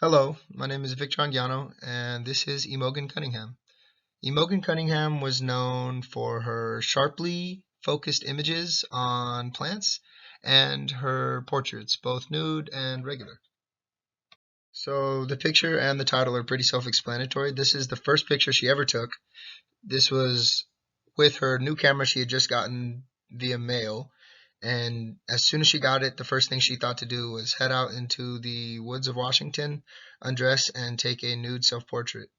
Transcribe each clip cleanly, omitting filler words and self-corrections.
Hello, my name is Victor Anguiano, and this is Imogen Cunningham. Imogen Cunningham was known for her sharply focused images on plants and her portraits, both nude and regular. So the picture and the title are pretty self-explanatory. This is the first picture she ever took. This was with her new camera she had just gotten via mail. And as soon as she got it, the first thing she thought to do was head out into the woods of Washington, undress, and take a nude self portrait.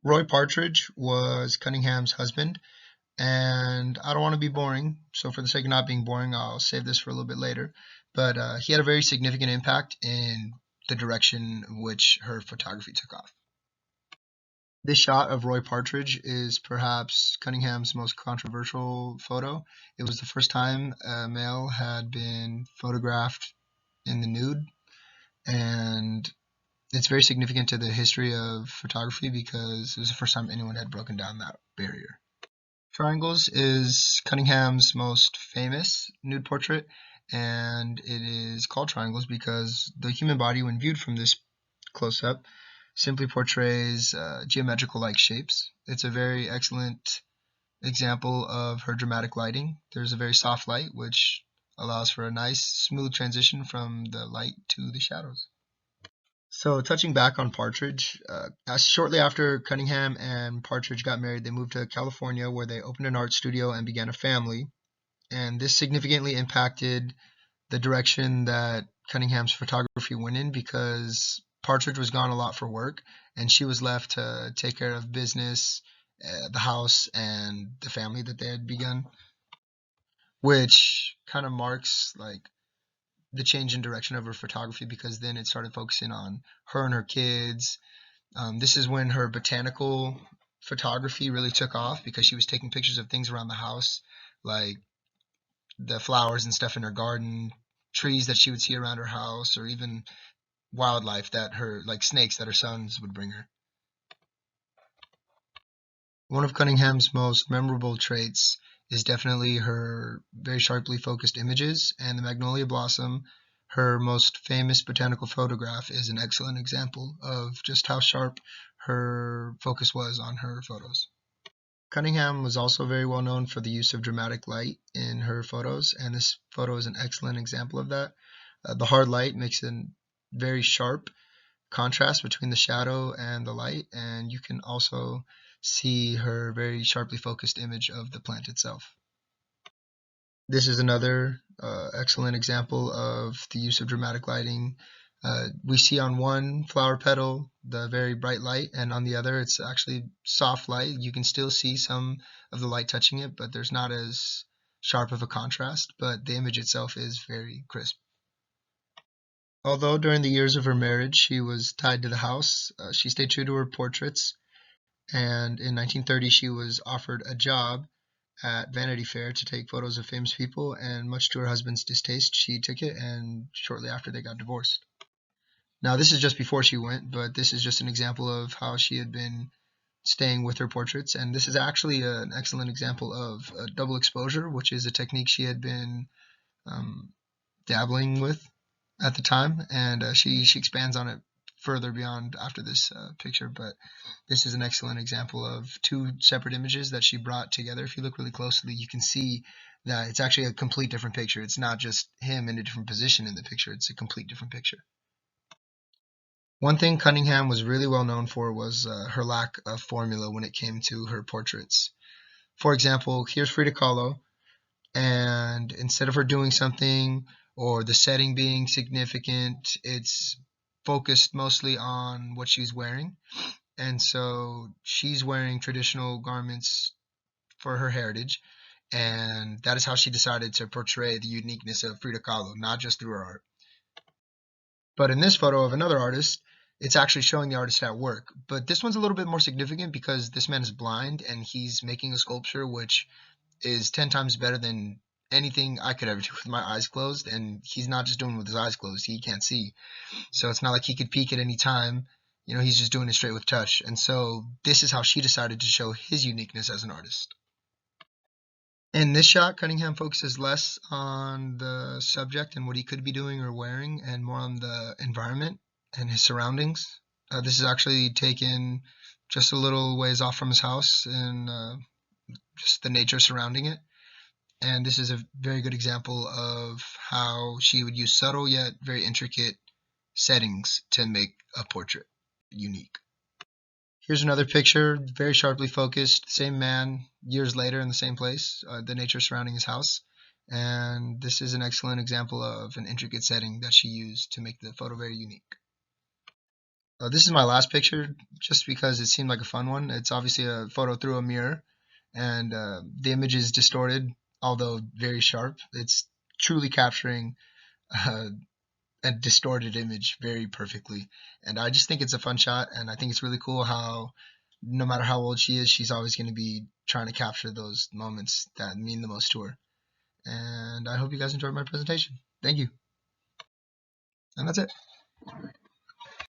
Roy Partridge was Cunningham's husband, and I don't want to be boring, so for the sake of not being boring, I'll save this for a little bit later. But he had a very significant impact in the direction in which her photography took off. This shot of Roy Partridge is perhaps Cunningham's most controversial photo. It was the first time a male had been photographed in the nude, and it's very significant to the history of photography because it was the first time anyone had broken down that barrier. Triangles is Cunningham's most famous nude portrait, and it is called Triangles because the human body, when viewed from this close up, simply portrays geometrical like shapes. It's a very excellent example of her dramatic lighting. There's a very soft light which allows for a nice smooth transition from the light to the shadows. So touching back on Partridge, shortly after Cunningham and Partridge got married, they moved to California where they opened an art studio and began a family. And this significantly impacted the direction that Cunningham's photography went in because Partridge was gone a lot for work, and she was left to take care of business, the house, and the family that they had begun, which kind of marks like the change in direction of her photography because then it started focusing on her and her kids. This is when her botanical photography really took off because she was taking pictures of things around the house, like the flowers and stuff in her garden, trees that she would see around her house, or even wildlife that her, like snakes that her sons would bring her. One of Cunningham's most memorable traits is definitely her very sharply focused images, and the magnolia blossom, her most famous botanical photograph, is an excellent example of just how sharp her focus was on her photos. Cunningham was also very well known for the use of dramatic light in her photos, and this photo is an excellent example of that. The hard light makes a very sharp contrast between the shadow and the light, and you can also see her very sharply focused image of the plant itself. This is another excellent example of the use of dramatic lighting. We see on one flower petal the very bright light, and on the other it's actually soft light. You can still see some of the light touching it, but there's not as sharp of a contrast, but the image itself is very crisp. Although during the years of her marriage she was tied to the house, she stayed true to her portraits, and in 1930 she was offered a job at Vanity Fair to take photos of famous people, and much to her husband's distaste, she took it, and shortly after they got divorced. Now, this is just before she went, but this is just an example of how she had been staying with her portraits, and this is actually an excellent example of double exposure, which is a technique she had been um, dabbling with at the time, and she expands on it further beyond after this picture, but this is an excellent example of two separate images that she brought together. If you look really closely, you can see that it's actually a complete different picture. It's not just him in a different position in the picture, it's a complete different picture. One thing Cunningham was really well known for was her lack of formula when it came to her portraits. For example, here's Frida Kahlo, and instead of her doing something or the setting being significant, it's focused mostly on what she's wearing. And so she's wearing traditional garments for her heritage, and that is how she decided to portray the uniqueness of Frida Kahlo, not just through her art. But in this photo of another artist, it's actually showing the artist at work. But this one's a little bit more significant because this man is blind and he's making a sculpture which is 10 times better than anything I could ever do with my eyes closed. And he's not just doing it with his eyes closed, he can't see. So it's not like he could peek at any time. You know, he's just doing it straight with touch. And so this is how she decided to show his uniqueness as an artist. In this shot, Cunningham focuses less on the subject and what he could be doing or wearing and more on the environment. and his surroundings. This is actually taken just a little ways off from his house and just the nature surrounding it. And this is a very good example of how she would use subtle yet very intricate settings to make a portrait unique. Here's another picture, very sharply focused, same man, years later in the same place, the nature surrounding his house. And this is an excellent example of an intricate setting that she used to make the photo very unique. This is my last picture, just because it seemed like a fun one. It's obviously a photo through a mirror, and the image is distorted, although very sharp. It's truly capturing uh, a distorted image very perfectly. And I just think it's a fun shot, and I think it's really cool how no matter how old she is, she's always going to be trying to capture those moments that mean the most to her. And I hope you guys enjoyed my presentation. Thank you. And that's it.